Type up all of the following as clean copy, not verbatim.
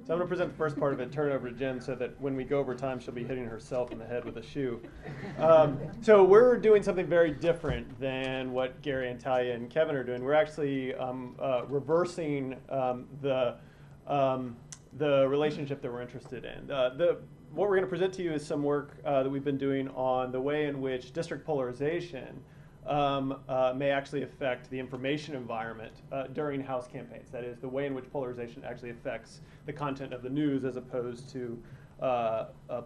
So I'm going to present the first part of it, turn it over to Jen, so that when we go over time, she'll be hitting herself in the head with a shoe. So we're doing something very different than what Gary and Talia and Kevin are doing. We're actually reversing the relationship that we're interested in. What we're going to present to you is some work that we've been doing on the way in which district polarization may actually affect the information environment during House campaigns. That is, the way in which polarization actually affects the content of the news as opposed to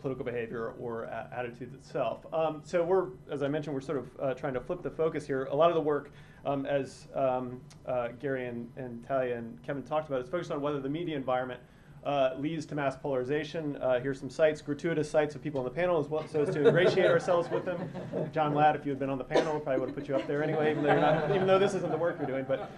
political behavior or attitudes itself. So we're, as I mentioned, we're sort of trying to flip the focus here. A lot of the work, as Gary and Talia and Kevin talked about, is focused on whether the media environment leads to mass polarization. Here's some cites, gratuitous cites of people on the panel as well, so as to ingratiate ourselves with them. John Ladd, if you had been on the panel, probably would have put you up there anyway, even though this isn't the work you're doing. But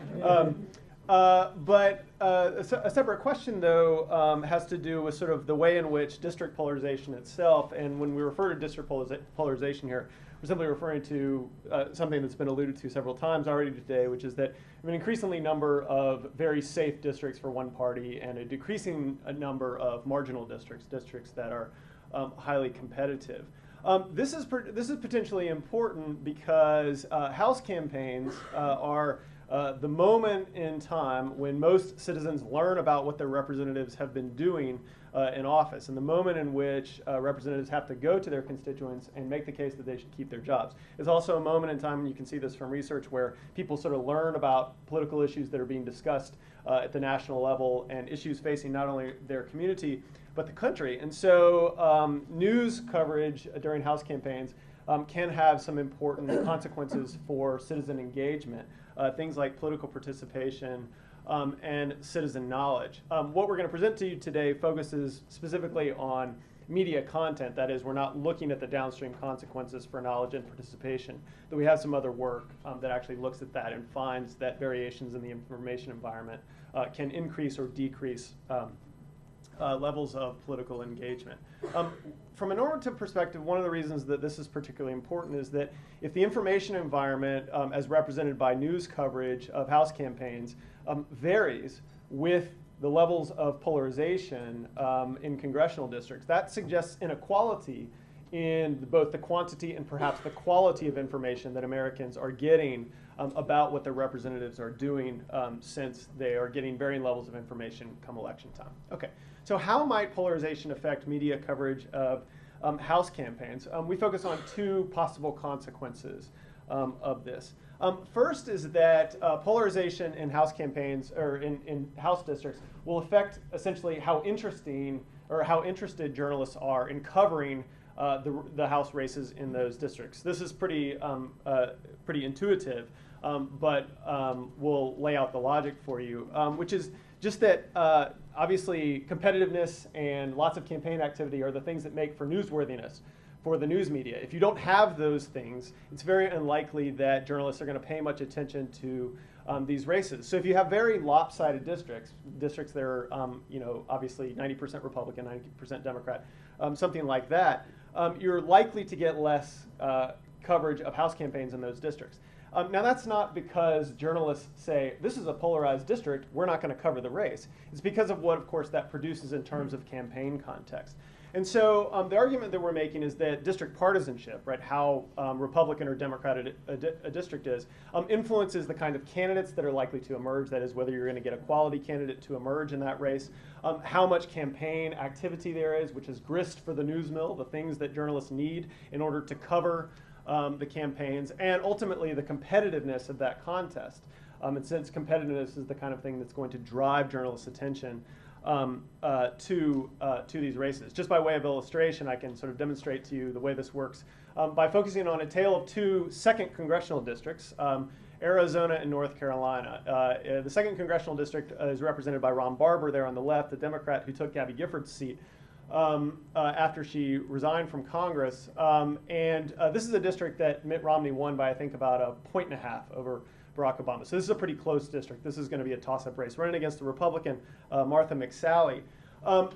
a separate question, though, has to do with sort of the way in which district polarization itself, and when we refer to district polarization here, we're simply referring to something that's been alluded to several times already today, which is that we have an increasingly number of very safe districts for one party and a decreasing number of marginal districts that are highly competitive. This is potentially important because House campaigns are the moment in time when most citizens learn about what their representatives have been doing in office, and the moment in which representatives have to go to their constituents and make the case that they should keep their jobs. It's also a moment in time, and you can see this from research, where people sort of learn about political issues that are being discussed at the national level and issues facing not only their community but the country. And so news coverage during House campaigns can have some important consequences for citizen engagement, things like political participation and citizen knowledge. What we're going to present to you today focuses specifically on media content. That is, we're not looking at the downstream consequences for knowledge and participation, though we have some other work that actually looks at that and finds that variations in the information environment can increase or decrease levels of political engagement. From a normative perspective, one of the reasons that this is particularly important is that if the information environment, as represented by news coverage of House campaigns, varies with the levels of polarization in congressional districts, that suggests inequality in both the quantity and perhaps the quality of information that Americans are getting about what their representatives are doing, since they are getting varying levels of information come election time. Okay, so how might polarization affect media coverage of House campaigns? We focus on two possible consequences of this. First is that polarization in House campaigns, or in House districts, will affect essentially how interesting or how interested journalists are in covering the House races in those districts. This is pretty intuitive, but we'll lay out the logic for you, which is just that obviously competitiveness and lots of campaign activity are the things that make for newsworthiness for the news media. If you don't have those things, it's very unlikely that journalists are going to pay much attention to these races. So if you have very lopsided districts that are obviously 90% Republican, 90% Democrat, something like that, you're likely to get less coverage of House campaigns in those districts. Now that's not because journalists say, this is a polarized district, we're not going to cover the race. It's because of what, of course, that produces in terms of campaign context. And so the argument that we're making is that district partisanship, right, how Republican or Democratic a district is, influences the kind of candidates that are likely to emerge. That is, whether you're going to get a quality candidate to emerge in that race, how much campaign activity there is, which is grist for the news mill, the things that journalists need in order to cover the campaigns, and ultimately the competitiveness of that contest. And since competitiveness is the kind of thing that's going to drive journalists' attention to these races. Just by way of illustration, I can sort of demonstrate to you the way this works by focusing on a tale of two second congressional districts, Arizona and North Carolina. The second congressional district is represented by Ron Barber there on the left, the Democrat who took Gabby Gifford's seat after she resigned from Congress. And this is a district that Mitt Romney won by, I think, about 1.5 points over Barack Obama. So this is a pretty close district. This is going to be a toss-up race, running against the Republican Martha McSally.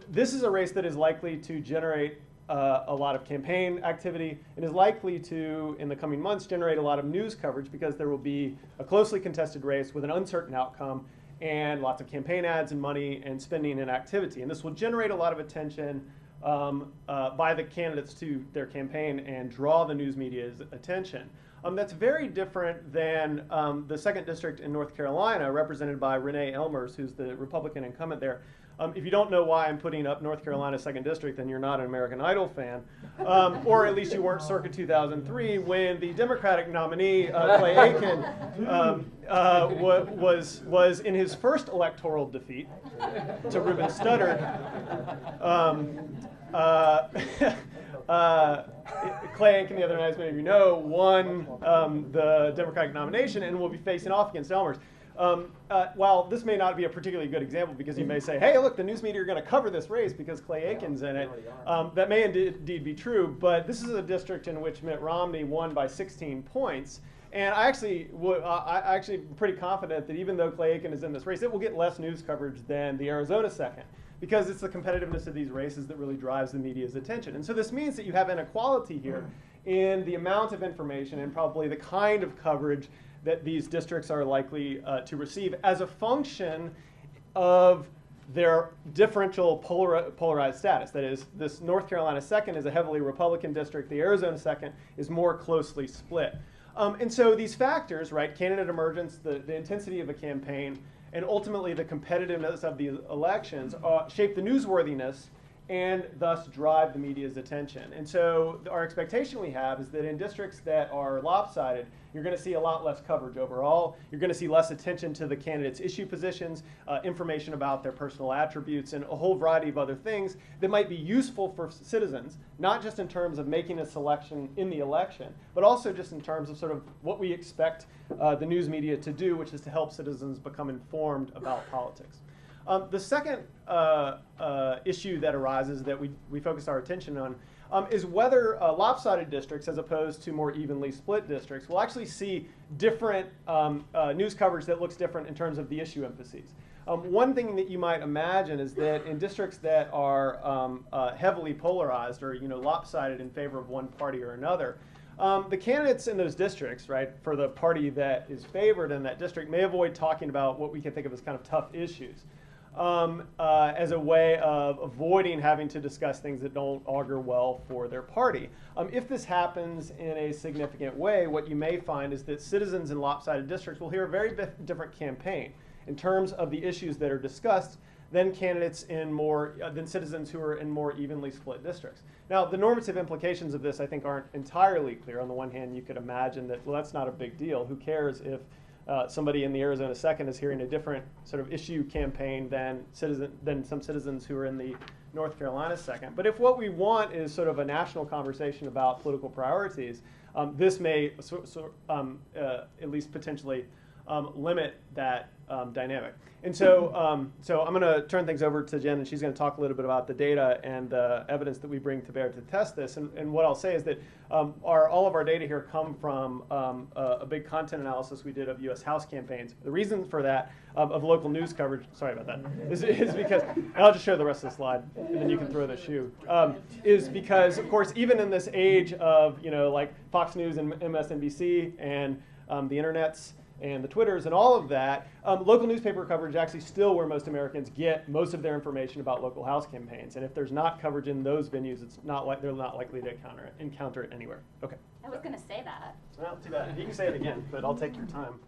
This is a race that is likely to generate a lot of campaign activity and is likely to, in the coming months, generate a lot of news coverage because there will be a closely contested race with an uncertain outcome and lots of campaign ads and money and spending and activity. And this will generate a lot of attention by the candidates to their campaign and draw the news media's attention. That's very different than the 2nd District in North Carolina, represented by Renee Elmers, who's the Republican incumbent there. If you don't know why I'm putting up North Carolina's 2nd District, then you're not an American Idol fan. Or at least you weren't circa 2003, when the Democratic nominee, Clay Aiken, was in his first electoral defeat to Ruben Studdard. Clay Aiken, the other night, as many of you know, won the Democratic nomination and will be facing off against Elmers. While this may not be a particularly good example, because you may say, hey, look, the news media are going to cover this race because Clay Aiken's in it. That may indeed be true, but this is a district in which Mitt Romney won by 16 points. And I actually am pretty confident that even though Clay Aiken is in this race, it will get less news coverage than the Arizona 2nd, because it's the competitiveness of these races that really drives the media's attention. And so this means that you have inequality here in the amount of information and probably the kind of coverage that these districts are likely to receive as a function of their differential polarized status. That is, this North Carolina 2nd is a heavily Republican district. The Arizona 2nd is more closely split. And so these factors, right, candidate emergence, the intensity of a campaign, and ultimately the competitiveness of the elections shape the newsworthiness and thus drive the media's attention. And so our expectation we have is that in districts that are lopsided, you're going to see a lot less coverage overall. You're going to see less attention to the candidates' issue positions, information about their personal attributes, and a whole variety of other things that might be useful for citizens, not just in terms of making a selection in the election, but also just in terms of sort of what we expect the news media to do, which is to help citizens become informed about politics. The second issue that arises that we focus our attention on is whether lopsided districts, as opposed to more evenly split districts, will actually see different news coverage that looks different in terms of the issue emphases. One thing that you might imagine is that in districts that are heavily polarized or lopsided in favor of one party or another, the candidates in those districts, right, for the party that is favored in that district may avoid talking about what we can think of as kind of tough issues. As a way of avoiding having to discuss things that don't augur well for their party. If this happens in a significant way, what you may find is that citizens in lopsided districts will hear a very different campaign in terms of the issues that are discussed than candidates in than citizens who are in more evenly split districts. Now, the normative implications of this, I think, aren't entirely clear. On the one hand, you could imagine that, well, that's not a big deal. Who cares if somebody in the Arizona 2nd is hearing a different sort of issue campaign than some citizens who are in the North Carolina 2nd. But if what we want is sort of a national conversation about political priorities, this may at least potentially limit that dynamic. And so, I'm going to turn things over to Jen, and she's going to talk a little bit about the data and the evidence that we bring to bear to test this. And what I'll say is that all of our data here come from a big content analysis we did of U.S. House campaigns. The reason for that, of local news coverage, sorry about that, is because, and I'll just show the rest of the slide, and then you can throw the shoe, is because, of course, even in this age of, like Fox News and MSNBC and the internets, and the Twitters and all of that, local newspaper coverage actually still where most Americans get most of their information about local House campaigns. And if there's not coverage in those venues, it's not like they're not likely to encounter it anywhere. Okay. I was going to say that. Well, too bad. You can say it again, but I'll take your time.